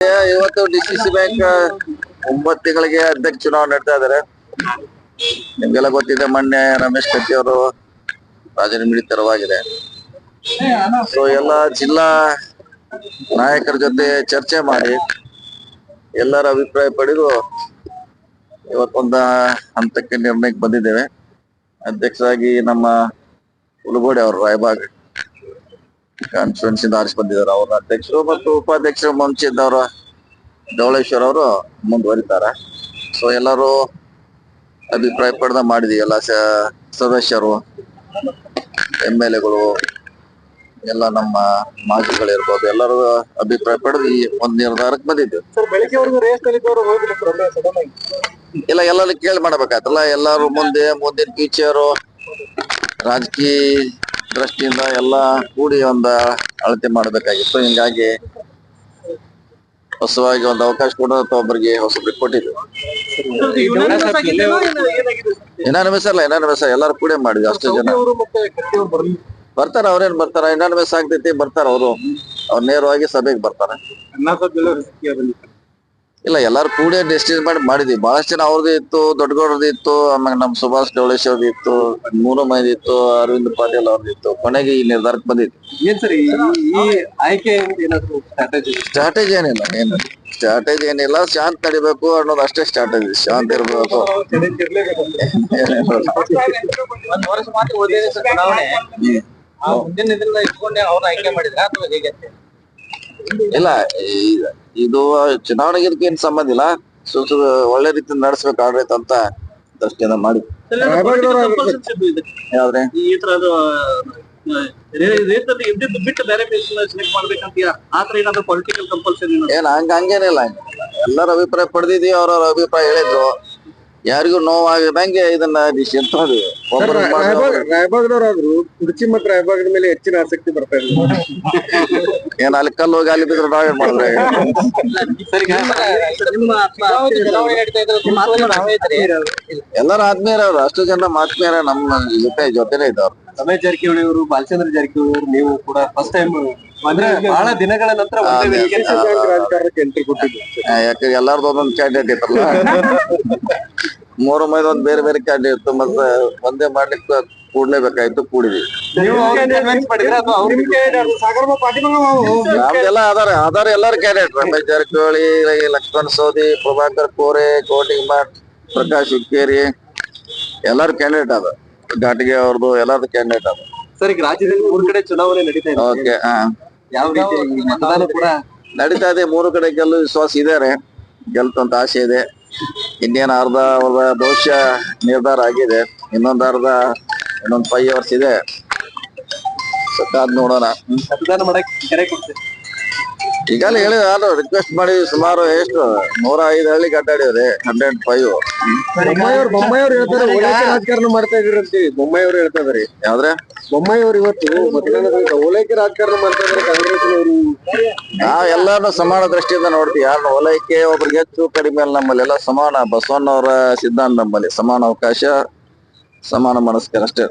ಇವತ್ತು DCC bank 9 ತಿಂಗಳಿಗೆ ಅಧ್ಯಕ್ಷ ಚುನಾವಣೆ ನಡೀತಾ ಇದಾರೆ. ನಿಮ್ಗೆಲ್ಲ ಗೊತ್ತಿದೆ, ಮೊನ್ನೆ ರಮೇಶ್ ಕತ್ತಿ ಅವರು ರಾಜೀನಾಮೆ ತೆರವಾಗಿದೆ. ಸೊ ಎಲ್ಲ ಜಿಲ್ಲಾ ನಾಯಕರ ಜೊತೆ ಚರ್ಚೆ ಮಾಡಿ ಎಲ್ಲರ ಅಭಿಪ್ರಾಯ ಪಡೆದು ಇವತ್ತೊಂದು ಹಂತಕ್ಕೆ ನಿರ್ಣಯಕ್ಕೆ ಬಂದಿದ್ದೇವೆ. ಅಧ್ಯಕ್ಷರಾಗಿ ನಮ್ಮ ಉಲಗೋಡಿ ಅವರು ರಾಯಬಾಗ್ ಕಾನ್ಸ್ಟಿಟ್ಯೂನ್ಸಿ ಇಂದ ಆರಿಸಿ ಬಂದಿದ್ದಾರೆ. ಅವ್ರ ಅಧ್ಯಕ್ಷರು ಮತ್ತು ಉಪಾಧ್ಯಕ್ಷರು ಮುಂಚಿದ್ದವರು ಧವಳೇಶ್ವರ್ ಅವರು ಮುಂದುವರಿತಾರೆ. ಸೊ ಎಲ್ಲರೂ ಅಭಿಪ್ರಾಯ ಪಡೆದ ಮಾಡಿದ್ವಿ. ಎಲ್ಲ ಸದಸ್ಯರು, MLA ಗಳು, ಎಲ್ಲ ನಮ್ಮ ಮಾಜಿಗಳಿರ್ಬೋದು, ಎಲ್ಲರೂ ಅಭಿಪ್ರಾಯ ಪಡೆದು ಈ ಒಂದು ನಿರ್ಧಾರಕ್ಕೆ ಬಂದಿದ್ದೇವೆ. ಇಲ್ಲ, ಎಲ್ಲರೂ ಕೇಳಿ ಮಾಡ್ಬೇಕಾಯ್ತಲ್ಲ. ಎಲ್ಲರೂ ಮುಂದಿನ ಫ್ಯೂಚರು ರಾಜಕೀಯ ದೃಷ್ಟಿಯಿಂದ ಎಲ್ಲ ಕೂಡಿ ಒಂದು ಅಳತೆ ಮಾಡ್ಬೇಕಾಗಿತ್ತು. ಹಿಂಗಾಗಿ ಹೊಸವಾಗಿ ಒಂದು ಅವಕಾಶ ಕೊಡೋದು ಒಬ್ಬರಿಗೆ ಹೊಸಬ್ರಿಗೆ ಕೊಟ್ಟಿದ್ರು. ಇನಾನಿಮಸ್ ಎಲ್ಲರೂ ಕೂಡ ಮಾಡಿದ್ವಿ. ಅಷ್ಟು ಜನ ಬರ್ತಾರ, ಅವ್ರೇನ್ ಬರ್ತಾರ, ಇನಾನಿಮಸ್ ಆಗ್ತೈತಿ, ಬರ್ತಾರ ಅವ್ರು ನೇರವಾಗಿ ಸಭೆಗೆ ಬರ್ತಾರ. ಇಲ್ಲ, ಎಲ್ಲಾರು ಕೂಡ ಡಿಸ್ಟಿಸ್ ಮಾಡಿದ್ವಿ. ಬಹಳಷ್ಟು ಜನ ಅವ್ರದ್ದು ಇತ್ತು, ದೊಡ್ಡಗೌಡರದ್ದು ಇತ್ತು, ಆಮೇಲೆ ನಮ್ ಸುಭಾಷ್ ಢವಳೇಶ್ ಅವ್ರದ್ದು ಇತ್ತು, 3 ಮಂದಿ ಇತ್ತು, ಅರವಿಂದ್ ಪಾಟೀಲ್ ಅವ್ರದ್ದು ಇತ್ತು. ಕೊನೆಗೆ ಈ ನಿರ್ಧಾರಕ್ಕೆ ಬಂದಿತ್ತು. ಸ್ಟ್ರಾಟಜಿ ಏನಿಲ್ಲ, ಶಾಂತ ನಡಿಬೇಕು ಅನ್ನೋದು ಅಷ್ಟೇ ಸ್ಟ್ರಾಟಜಿ. ಶಾಂತ ಇರ್ಬೇಕು. ಇಲ್ಲ, ಇದು ಚುನಾವಣೆಗೆ ಇದಕ್ಕೇನು ಸಂಬಂಧ ಇಲ್ಲ. ಒಳ್ಳೆ ರೀತಿ ನಡೆಸ್ಬೇಕು ಆಡಳಿತ ಅಂತ ದೃಷ್ಟಿಯಿಂದ ಮಾಡಿ. ಯಾವ್ದ್ರೆ ಹಂಗೇನಿಲ್ಲ. ಎಲ್ಲರ ಅಭಿಪ್ರಾಯ ಪಡೆದಿದ್ವಿ, ಅವ್ರವ್ರ ಅಭಿಪ್ರಾಯ ಹೇಳಿದ್ರು. ಯಾರಿಗೂ ನೋವಾಗದಂಗೆ ಇದನ್ನ ಡಿಸಿಷನ್ ತಗೊಂಡ್ವಿ. ರಾಯಬಾಗದವರಾದ್ರು ಕುರ್ಚಿ ಮತ್ತು ರಾಯಬಾಗದ ಮೇಲೆ ಹೆಚ್ಚಿನ ಆಸಕ್ತಿ ಬರ್ತಾ ಇದೆ. ಏನ್ ಅಲ್ಲಿ ಕಲ್ಲು ಹೋಗಿ ಅಲ್ಲಿ ಬಿದ್ರೆ ನಾವೇನ್ ಮಾಡಿದ್ರೆ? ಎಲ್ಲಾರು ಆತ್ಮೀಯರವ್ರು, ಅಷ್ಟು ಜನ ಆತ್ಮೀಯರ ನಮ್ಮ ಜೊತೆನೆ ಇದ್ದವ್ರು. ರಮೇಶ್ ಜಾರಕಿಹೊಳಿ ಅವರು, ಬಾಲಚಂದ್ರ ಜಾರಕಿಹೊಳಿ ಅವರು, ನೀವು ಕೂಡ ಫಸ್ಟ್ ಟೈಮ್ ಅಂದ್ರೆ ಬಹಳ ದಿನಗಳ ನಂತರ ರಾಜಕಾರಣಕ್ಕೆ ಎಂಟ್ರಿ ಕೊಟ್ಟಿದ್ದು. ಯಾಕೆ ಎಲ್ಲಾರ್ದು ಒಂದೊಂದು ಕ್ಯಾಂಡಿಡೇಟ್ ಇತ್ತಲ್ಲ. 3 ಮಂದಿ ಒಂದ್ ಬೇರೆ ಬೇರೆ ಕ್ಯಾಂಡಿಡೇಟ್ ಇತ್ತು. ಮತ್ತೆ ಒಂದೇ ಮಾಡ್ಲಿಕ್ಕೆ ಕೂಡ್ಲೇಬೇಕಾಯ್ತು, ಕೂಡಿದ್ವಿ. ನಮ್ದೆಲ್ಲ ಆಧಾರ ಎಲ್ಲಾರು ಕ್ಯಾಂಡಿಡೇಟ್. ರಮೇಶ್ ಜಾರಕಿಹೊಳಿ, ಲಕ್ಷ್ಮಣ್ ಸವದಿ, ಪ್ರಭಾಕರ್ ಕೋರೆ, ಕೋಟಿಮಠ್, ಪ್ರಕಾಶ್ ಹುಕ್ಕೇರಿ, ಎಲ್ಲಾರು ಕ್ಯಾಂಡಿಡೇಟ್ ಅದ. ಘಾಟಿಗೆ ಅವ್ರದ್ದು ಎಲ್ಲಾರು ಕ್ಯಾಂಡಿಡೇಟ್ ಅದ. ಸರ್, ಈಗ ರಾಜ್ಯದಲ್ಲಿ 3 ಕಡೆ ಚುನಾವಣೆ ನಡೀತಾ ಇದೆ. ಓಕೆ, ಯಾವ ರೀತಿ ಮತದಾನ ಕೂಡ ನಡೀತಾ ಇದೆ. 3 ಕಡೆ ಗೆಲ್ಲುವ ವಿಶ್ವಾಸ ಇದಾರೆ, ಗೆಲ್ತಂತ ಆಸೆ ಇದೆ. ಇನ್ನೇನು ಅರ್ಧ ಅವ್ರ ಭವಿಷ್ಯ ನಿರ್ಧಾರ ಆಗಿದೆ. ಇನ್ನೊಂದು 5 ವರ್ಷ ಇದೆ. ಕಾದ್ ನೋಡೋಣ. ಮತದಾನ ಮಾಡಕ್ ಕರೆ ಕೊಡ್ತೇವೆ. ಈಗಾಗಲೇ ಹೇಳಿ ರಿಕ್ವೆಸ್ಟ್ ಮಾಡಿ ಸುಮಾರು ಎಷ್ಟು 105 ಹಳ್ಳಿ ಅಡ್ಡಾಡಿವ್ರಿ. 105. ಬೊಮ್ಮಾಯಿಯವ್ರು ಹೇಳ್ತಾರೆ ಓಲೈಕೆ ರಾಜಕಾರಣ ಮಾಡ್ತಾ ಇದ್ರಿ ಅಂತೇಳಿ. ಬೊಮ್ಮಾಯಿಯವ್ರು ಹೇಳ್ತಾ ಇದಾರೆ. ಯಾವ್ದ್ರೆ ಬೊಮ್ಮಾಯಿಯವ್ರು ಇವತ್ತು ಮತದಾನದಿಂದ ಓಲೈಕೆ ರಾಜಕಾರಣ ಮಾಡ್ತಾ ಇದಾರೆ ಕಾಂಗ್ರೆಸ್ನವರು. ನಾವ್ ಎಲ್ಲಾನು ಸಮಾನ ದೃಷ್ಟಿಯಿಂದ ನೋಡ್ತೀವಿ. ಯಾರು ಓಲೈಕೆ ಒಬ್ರಿಗೆ ಹೆಚ್ಚು ಕಡಿಮೆ ಅಲ್ಲ. ನಮ್ಮಲ್ಲಿ ಎಲ್ಲ ಸಮಾನ. ಬಸವಣ್ಣವರ ಸಿದ್ಧಾಂತ ನಮ್ಮಲ್ಲಿ ಸಮಾನ ಅವಕಾಶ, ಸಮಾನ ಮನಸ್ಕರ ಅಷ್ಟೇ.